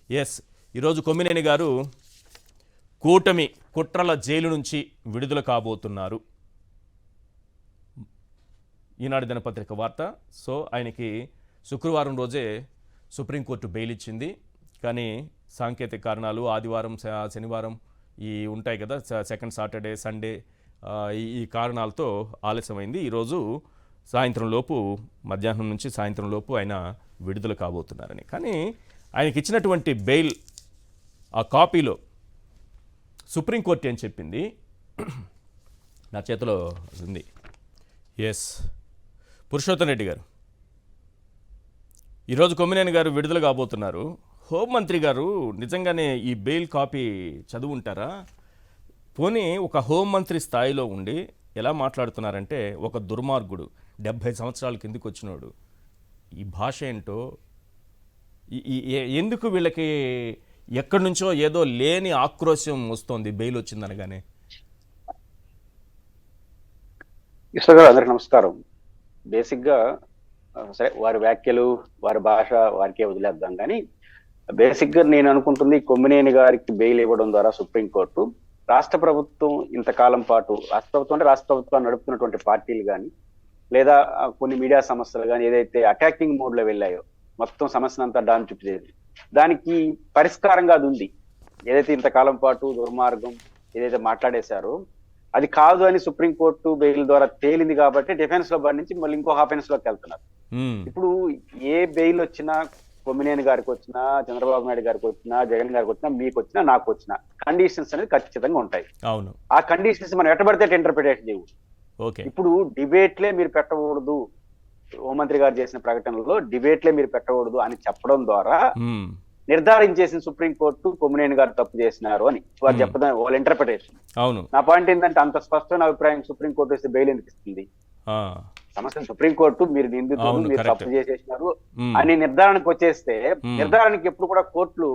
Yes, ఈరోజు కొమ్మినేని గారు కూటమి కుట్రల జైలు నుంచి విడుదల కాబోతున్నారు. ఈనాడు దినపత్రిక వార్త. సో ఆయనకి శుక్రవారం రోజే సుప్రీంకోర్టు బెయిల్ ఇచ్చింది. కానీ సాంకేతిక కారణాలు, ఆదివారం శనివారం ఈ ఉంటాయి కదా, సెకండ్ సాటర్డే సండే, ఈ కారణాలతో ఆలస్యమైంది. ఈరోజు సాయంత్రం లోపు, మధ్యాహ్నం నుంచి సాయంత్రం లోపు ఆయన విడుదల కాబోతున్నారని. కానీ ఆయనకి ఇచ్చినటువంటి బెయిల్ ఆ కాపీలో సుప్రీంకోర్టు ఏం చెప్పింది నా చేతిలో ఉంది. ఎస్, పురుషోత్తం రెడ్డి గారు ఈరోజు కొమ్మినేని గారు విడుదల కాబోతున్నారు. హోంమంత్రి గారు నిజంగానే ఈ బెయిల్ కాపీ చదువుంటారా? పోనీ ఒక హోంమంత్రి స్థాయిలో ఉండి ఎలా మాట్లాడుతున్నారంటే, ఒక దుర్మార్గుడు 70 సంవత్సరాల కిందికి వచ్చినోడు, ఈ భాష ఏంటో, ఎందుకు వీళ్ళకి ఎక్కడి నుంచో ఏదో లేని ఆక్రోశం వస్తోంది బెయిల్ వచ్చిందనగానే. ఈశ్వర్ గారు, అందరికి నమస్కారం. బేసిక్గా సరే, వారి వ్యాఖ్యలు, వారి భాష వారికే వదిలేద్దాం. కానీ బేసిక్గా నేను అనుకుంటుంది, కొమ్మినేని గారికి బెయిల్ ఇవ్వడం ద్వారా సుప్రీంకోర్టు రాష్ట్ర ప్రభుత్వం ఇంతకాలం పాటు, రాష్ట్ర ప్రభుత్వం అంటే రాష్ట్ర ప్రభుత్వాన్ని నడుపుతున్నటువంటి పార్టీలు కానీ, లేదా కొన్ని మీడియా సంస్థలు కానీ ఏదైతే అటాకింగ్ మోడ్ లో వెళ్ళాయో, మొత్తం సమస్యనంతా దాని చుట్టూ చేసి దానికి పరిష్కారంగా అది ఉంది. ఏదైతే ఇంతకాలం పాటు దుర్మార్గం ఏదైతే మాట్లాడేశారో అది కాదు అని సుప్రీంకోర్టు బెయిల్ ద్వారా తేలింది. కాబట్టి డిఫెన్స్ లో బండి నుంచి మళ్ళీ ఇంకో హాఫెన్స్ లోకి వెళ్తున్నారు. ఇప్పుడు ఏ బెయిల్ వచ్చినా, కొమ్మినేని గారికి వచ్చినా, చంద్రబాబు నాయుడు గారికి వచ్చినా, జగన్ గారికి వచ్చినా, మీకు వచ్చినా, నాకు వచ్చినా కండిషన్స్ అనేది ఖచ్చితంగా ఉంటాయి. అవును, ఆ కండిషన్స్ మనం ఎట్టబడితే ఇంటర్ప్రిటేషన్ చేయవు. ఇప్పుడు డిబేట్లే మీరు పెట్టకూడదు, హోంమంత్రి గారు చేసిన ప్రకటనలో డిబేట్లే మీరు పెట్టకూడదు అని చెప్పడం ద్వారా నిర్ధారించేసిన సుప్రీంకోర్టు కొమ్మినేని గారు తప్పు చేసినారు అని వారు చెప్పడం వాళ్ళ ఇంటర్ప్రిటేషన్. అవును, నా పాయింట్ ఏంటంటే, అంత స్పష్టమైన అభిప్రాయం సుప్రీంకోర్టు వేస్తే బెయిల్ ఎందుకు ఇస్తుంది? సమస్య సుప్రీంకోర్టు మీరు నిందితులు, మీరు తప్పు చేసేసినారు అని నిర్ధారణకు వచ్చేస్తే, నిర్ధారణకి ఎప్పుడు కూడా కోర్టులు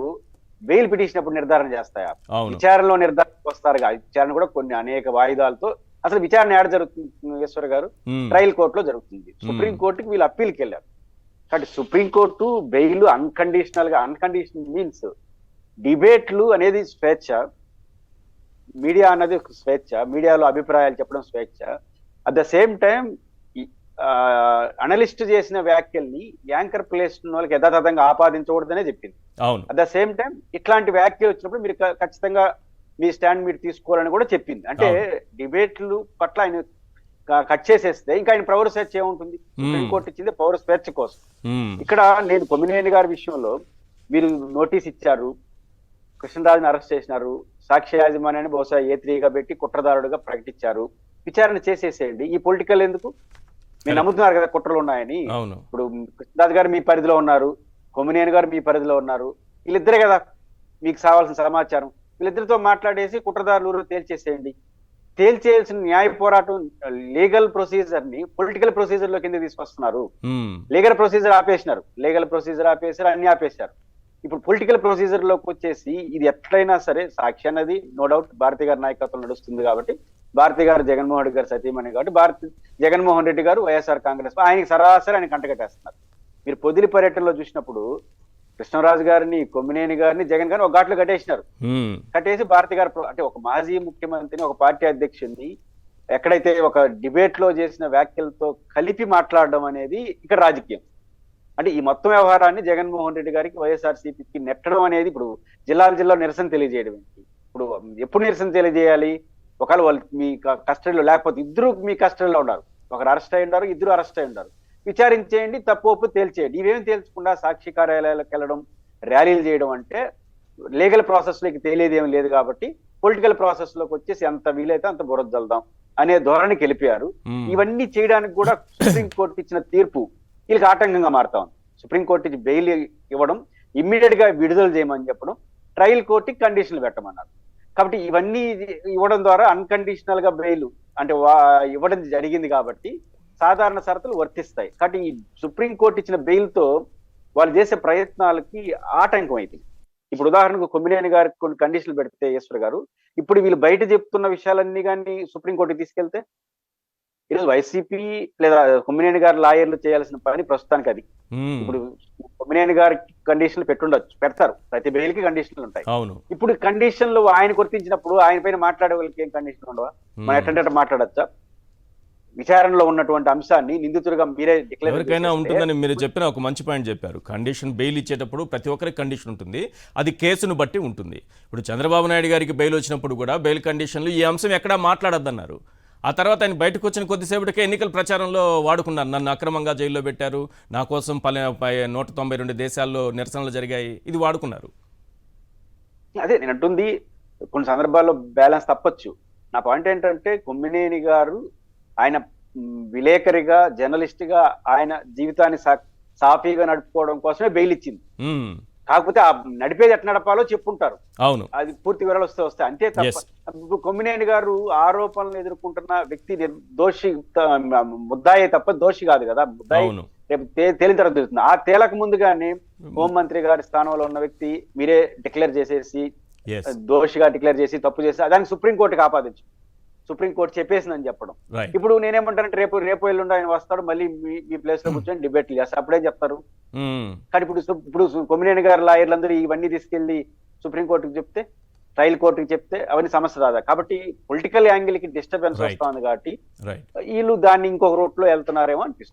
బెయిల్ పిటిషన్ అప్పుడు నిర్ధారణ చేస్తాయా? విచారణలో నిర్ధారణకు వస్తారు. విచారణ కూడా కొన్ని అనేక వాయిదాలతో, అసలు విచారణ ఏడ జరుగుతుంది ఈశ్వర్ గారు? ట్రయల్ కోర్టులో జరుగుతుంది. సుప్రీంకోర్టుకి వీళ్ళు అప్పీల్కి వెళ్ళారు. కాబట్టి సుప్రీంకోర్టు బెయిల్ అన్కండిషనల్ మీన్స్ డిబేట్లు అనేది స్వేచ్ఛ, మీడియా అన్నది స్వేచ్ఛ, మీడియాలో అభిప్రాయాలు చెప్పడం స్వేచ్ఛ. At the same time analyst చేసిన వ్యాఖ్యల్ని యాంకర్ ప్లేస్ వాళ్ళకి యథాతథంగా ఆపాదించకూడదనే చెప్పింది. అట్ ద సేమ్ టైం ఇట్లాంటి వ్యాఖ్యలు వచ్చినప్పుడు మీరు ఖచ్చితంగా మీ స్టాండ్ మీరు తీసుకోవాలని కూడా చెప్పింది. అంటే డిబేట్లు పట్ల ఆయన కట్ చేసేస్తే ఇంకా ఆయన పౌర స్వేచ్ఛ ఏముంటుంది? సుప్రీంకోర్టు ఇచ్చింది పౌర స్వేచ్ఛ కోసం. ఇక్కడ నేను కొమ్మినేని గారి విషయంలో మీరు నోటీస్ ఇచ్చారు, కృష్ణరాజుని అరెస్ట్ చేసినారు, సాక్ష్య యాజమాన్యాన్ని బహుశా A3గా పెట్టి కుట్రదారుడుగా ప్రకటించారు. విచారణ చేసేసేయండి. ఈ పొలిటికల్ ఎందుకు? మీరు నమ్ముతున్నారు కదా కుట్రలు ఉన్నాయని. ఇప్పుడు కృష్ణరాజు గారు మీ పరిధిలో ఉన్నారు, కొమ్మినేని గారు మీ పరిధిలో ఉన్నారు. వీళ్ళిద్దరే కదా మీకు కావాల్సిన సమాచారం. వీళ్ళిద్దరితో మాట్లాడేసి కుట్రదారులు తేల్చేసేయండి. తేల్చేయాల్సిన న్యాయ పోరాటం, లీగల్ ప్రొసీజర్ ని పొలిటికల్ ప్రొసీజర్ లో కింద తీసుకొస్తున్నారు. లీగల్ ప్రొసీజర్ ఆపేసినారు, లీగల్ ప్రొసీజర్ ఆపేసారు, అన్ని ఆపేశారు. ఇప్పుడు పొలిటికల్ ప్రొసీజర్ లోకి వచ్చేసి ఇది ఎట్లయినా సరే సాక్షి అన్నది నో డౌట్ భారతి గారి నాయకత్వం నడుస్తుంది. కాబట్టి భారతి గారు జగన్మోహన్ రెడ్డి గారు సతీమణి కాబట్టి జగన్మోహన్ రెడ్డి గారు వైఎస్ఆర్ కాంగ్రెస్ ఆయనకి సరాసరి ఆయన కంటగట్టేస్తున్నారు. మీరు పొదిలి పర్యటనలో చూసినప్పుడు కృష్ణరాజు గారిని, కొమ్మినేని గారిని, జగన్ గారిని ఒక ఘాట్లు కట్టేసినారు. కట్టేసి భారతి గారు అంటే ఒక మాజీ ముఖ్యమంత్రిని, ఒక పార్టీ అధ్యక్షుడిని ఎక్కడైతే ఒక డిబేట్ లో చేసిన వ్యాఖ్యలతో కలిపి మాట్లాడడం అనేది ఇక్కడ రాజకీయం. అంటే ఈ మొత్తం వ్యవహారాన్ని జగన్మోహన్ రెడ్డి గారికి, వైఎస్ఆర్సీపీకి నెట్టడం అనేది, ఇప్పుడు జిల్లా నిరసన తెలియజేయడం ఏంటి? ఇప్పుడు ఎప్పుడు నిరసన తెలియజేయాలి? ఒకవేళ వాళ్ళు మీ కస్టడీలో లేకపోతే, ఇద్దరు మీ కస్టడీలో ఉన్నారు, ఒకరు అరెస్ట్ అయి ఉన్నారు, ఇద్దరు అరెస్ట్ అయి ఉన్నారు. విచారించేయండి, తప్పు ఒప్పు తేల్చేయండి. ఇవేమి తేల్చకుండా సాక్షి కార్యాలయాలకు వెళ్ళడం, ర్యాలీలు చేయడం అంటే లీగల్ ప్రాసెస్ లోకి తేలేది ఏమి లేదు. కాబట్టి పొలిటికల్ ప్రాసెస్ లోకి వచ్చేసి ఎంత వీలైతే అంత బురద జల్దాం అనే ధోరణికి వెళ్ళిపోయారు. ఇవన్నీ చేయడానికి కూడా సుప్రీంకోర్టు ఇచ్చిన తీర్పు వీళ్ళకి ఆటంకంగా మారుతా ఉంది. సుప్రీంకోర్టు ఇచ్చి బెయిల్ ఇవ్వడం, ఇమ్మీడియట్ గా విడుదల చేయమని చెప్పడం, ట్రయల్ కోర్టుకి కండిషన్లు పెట్టమన్నారు. కాబట్టి ఇవన్నీ ఇవ్వడం ద్వారా అన్కండిషనల్ గా బెయిల్ అంటే ఇవ్వడం జరిగింది. కాబట్టి సాధారణ షరతులు వర్తిస్తాయి. కాబట్టి ఈ సుప్రీంకోర్టు ఇచ్చిన బెయిల్ తో వాళ్ళు చేసే ప్రయత్నాలకి ఆటంకం అయింది. ఇప్పుడు ఉదాహరణకు కొమ్మినేని గారికి కొన్ని కండిషన్లు పెడితే ఈశ్వర్ గారు, ఇప్పుడు వీళ్ళు బయట చెప్తున్న విషయాలన్నీ కానీ సుప్రీంకోర్టుకి తీసుకెళ్తే ఈరోజు వైసీపీ లేదా కొమ్మినేని గారి లాయర్లు చేయాల్సిన పని ప్రస్తుతానికి అది. ఇప్పుడు కొమ్మినేని గారికి కండిషన్లు పెడతారు, ప్రతి బెయిల్ కి కండిషన్లు ఉంటాయి. అవును. ఇప్పుడు కండిషన్లు ఆయన గుర్తించినప్పుడు ఆయన పైన మాట్లాడే వాళ్ళకి ఏం కండిషన్ ఉండవా? మనం ఎట్లంటే మాట్లాడచ్చా? విచారణలో ఉన్నటువంటి అంశాన్ని నిందితుడిగా మీరే డిక్లేర్ ఎవరికైనా ఉంటుందని మీరు చెప్పిన ఒక మంచి పాయింట్ చెప్పారు. కండిషన్ బెయిల్ ఇచ్చేటప్పుడు ప్రతి ఒక్కరికి కండిషన్ ఉంటుంది, అది కేసును బట్టి ఉంటుంది. ఇప్పుడు చంద్రబాబు నాయుడు గారికి బెయిల్ వచ్చినప్పుడు కూడా బెయిల్ కండిషన్లు ఈ అంశం ఎక్కడా మాట్లాడొద్దన్నారు. ఆ తర్వాత ఆయన బయటకు వచ్చిన కొద్దిసేపటికే ఎన్నికల ప్రచారంలో వాడుకున్నారు. నన్ను అక్రమంగా జైల్లో పెట్టారు, నా కోసం 192 దేశాల్లో నిరసనలు జరిగాయి, ఇది వాడుకున్నారు. అదే నేను అంటుంది, కొన్ని సందర్భాల్లో బ్యాలెన్స్ తప్పొచ్చు. నా పాయింట్ ఏంటంటే కొమ్మినేని గారు ఆయన విలేకరిగా, జర్నలిస్ట్ గా ఆయన జీవితాన్ని సాఫీగా నడుపుకోవడం కోసమే బెయిల్ ఇచ్చింది. కాకపోతే ఆ నడిపేది ఎట్లా నడపాలో చెప్పుంటారు. అవును, అది పూర్తి వివరాలు వస్తే అంతే తప్ప కొమ్మినేని గారు ఆరోపణలు ఎదుర్కొంటున్న వ్యక్తి దోషి, ముద్దాయే తప్ప దోషి కాదు కదా. ముద్దాయి రేపు తేలిన తర్వాత తెలుస్తుంది. ఆ తేలక ముందుగానే హోంమంత్రి గారి స్థానంలో ఉన్న వ్యక్తి మీరే డిక్లేర్ చేసేసి, దోషిగా డిక్లేర్ చేసి, తప్పు చేసి దానికి సుప్రీంకోర్టుకి ఆపాదించు, సుప్రీంకోర్టు చెప్పేసిందని చెప్పడం. ఇప్పుడు నేనేమంటానంటే రేపు ఎల్లుండి ఆయన వస్తాడు, మళ్ళీ మీ ప్లేస్ లో కూర్చొని డిబేట్లు చేస్తారు, అప్పుడేం చెప్తారు? కానీ ఇప్పుడు కొమ్మినేని గారి లాయర్లందరూ ఇవన్నీ తీసుకెళ్లి సుప్రీంకోర్టుకి చెప్తే, ట్రయల్ కోర్టుకి చెప్తే అవన్నీ సమస్య రాదా? కాబట్టి పొలిటికల్ యాంగిల్ కి డిస్టర్బెన్స్ వస్తుంది కాబట్టి వీళ్ళు దాన్ని ఇంకొక రూట్ లో వెళ్తున్నారేమో అనిపిస్తుంది.